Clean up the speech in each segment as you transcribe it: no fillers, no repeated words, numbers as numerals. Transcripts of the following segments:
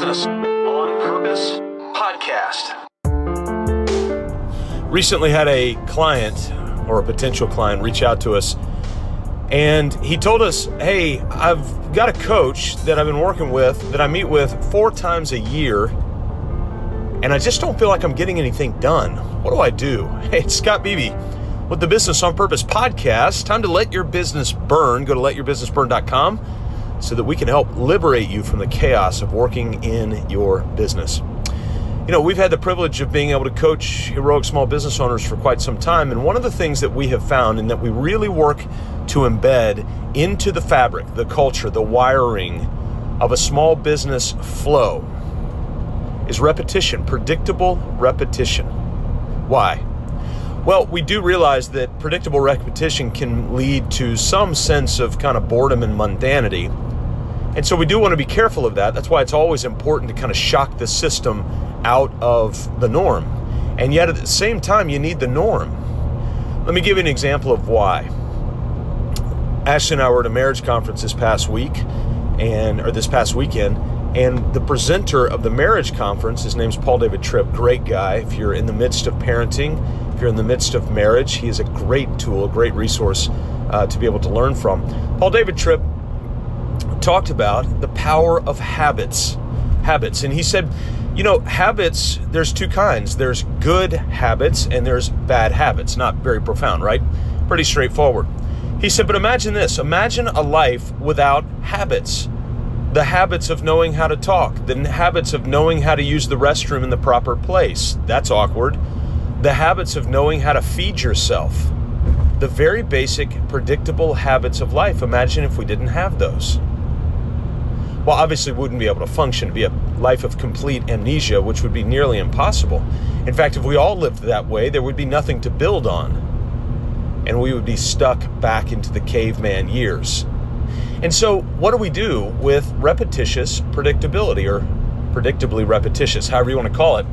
Business on Purpose podcast. Recently had a client or a potential client reach out to us, and he told us, hey, I've got a coach that I've been working with that I meet with 4 times a year, and I just don't feel like I'm getting anything done. What do I do? Hey, it's Scott Beebe with the Business on Purpose podcast. Time to let your business burn. Go to letyourbusinessburn.com so that we can help liberate you from the chaos of working in your business. You know, we've had the privilege of being able to coach heroic small business owners for quite some time. And one of the things that we have found and that we really work to embed into the fabric, the culture, the wiring of a small business flow is repetition, predictable repetition. Why? Well, we do realize that predictable repetition can lead to some sense of kind of boredom and mundanity. And so we do want to be careful of that. That's why it's always important to kind of shock the system out of the norm. And yet at the same time, you need the norm. Let me give you an example of why. Ashley and I were at a marriage conference this past weekend, and the presenter of the marriage conference, his name's Paul David Tripp, great guy. If you're in the midst of parenting, if you're in the midst of marriage, he is a great tool, a great resource to be able to learn from. Paul David Tripp talked about the power of habits. And he said, you know, habits, there's 2 kinds. There's good habits and there's bad habits. Not very profound, right? Pretty straightforward. He said, but imagine this. Imagine a life without habits. The habits of knowing how to talk. The habits of knowing how to use the restroom in the proper place. That's awkward. The habits of knowing how to feed yourself. The very basic, predictable habits of life. Imagine if we didn't have those. Well, obviously we wouldn't be able to function. It'd be a life of complete amnesia, which would be nearly impossible. In fact, if we all lived that way, there would be nothing to build on. And we would be stuck back into the caveman years. And so what do we do with repetitious predictability, or predictably repetitious, however you want to call it?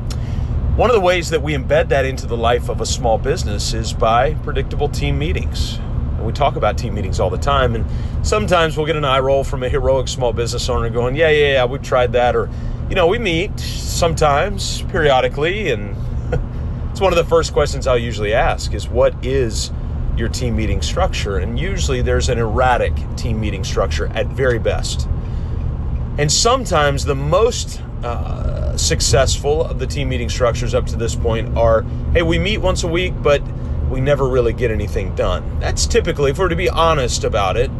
One of the ways that we embed that into the life of a small business is by predictable team meetings. And we talk about team meetings all the time, and sometimes we'll get an eye roll from a heroic small business owner going, yeah, we've tried that. Or, you know, we meet sometimes periodically, and it's one of the first questions I'll usually ask is, what is your team meeting structure? And usually there's an erratic team meeting structure at very best. And sometimes the most successful of the team meeting structures up to this point are, hey, we meet once a week, but we never really get anything done. That's typically, if we're to be honest about it,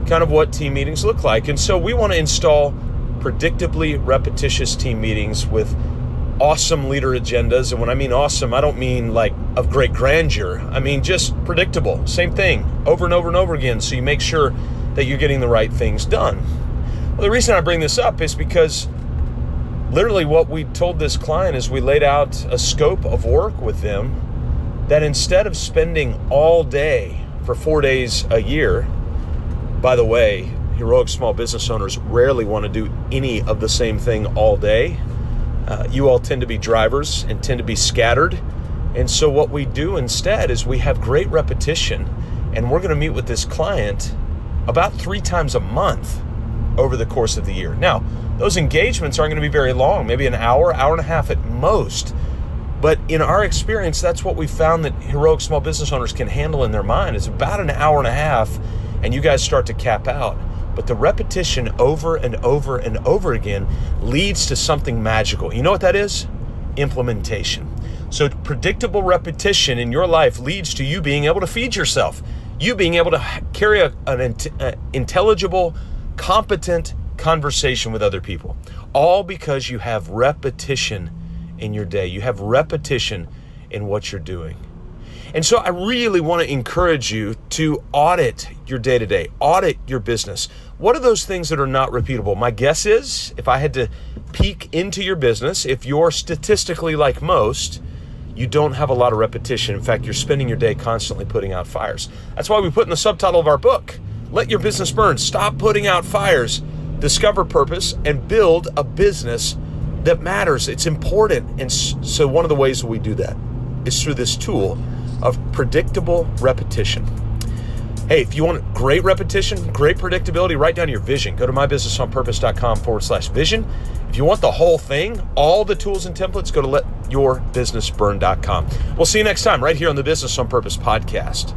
kind of what team meetings look like. And so we want to install predictably repetitious team meetings with awesome leader agendas. And when I mean awesome, I don't mean like of great grandeur. I mean just predictable. Same thing over and over and over again, so you make sure that you're getting the right things done. Well, the reason I bring this up is because literally what we told this client is we laid out a scope of work with them that instead of spending all day for 4 days a year, by the way, heroic small business owners rarely want to do any of the same thing all day. You all tend to be drivers and tend to be scattered. And so what we do instead is we have great repetition, and we're going to meet with this client about 3 times a month over the course of the year. Now, those engagements aren't going to be very long, maybe an hour, hour and a half at most. But in our experience, that's what we found that heroic small business owners can handle in their mind is about an hour and a half, and you guys start to cap out. But the repetition over and over and over again leads to something magical. You know what that is? Implementation. So predictable repetition in your life leads to you being able to feed yourself, you being able to carry an intelligible, competent conversation with other people, all because you have repetition in your day. You have repetition in what you're doing. And so I really want to encourage you to audit your day-to-day, audit your business. What are those things that are not repeatable? My guess is, if I had to peek into your business, if you're statistically like most, you don't have a lot of repetition. In fact, you're spending your day constantly putting out fires. That's why we put in the subtitle of our book, Let Your Business Burn. Stop putting out fires, discover purpose, and build a business that matters. It's important. And so one of the ways that we do that is through this tool of predictable repetition. Hey, if you want great repetition, great predictability, write down your vision. Go to mybusinessonpurpose.com/vision. If you want the whole thing, all the tools and templates, go to letyourbusinessburn.com. We'll see you next time right here on the Business on Purpose podcast.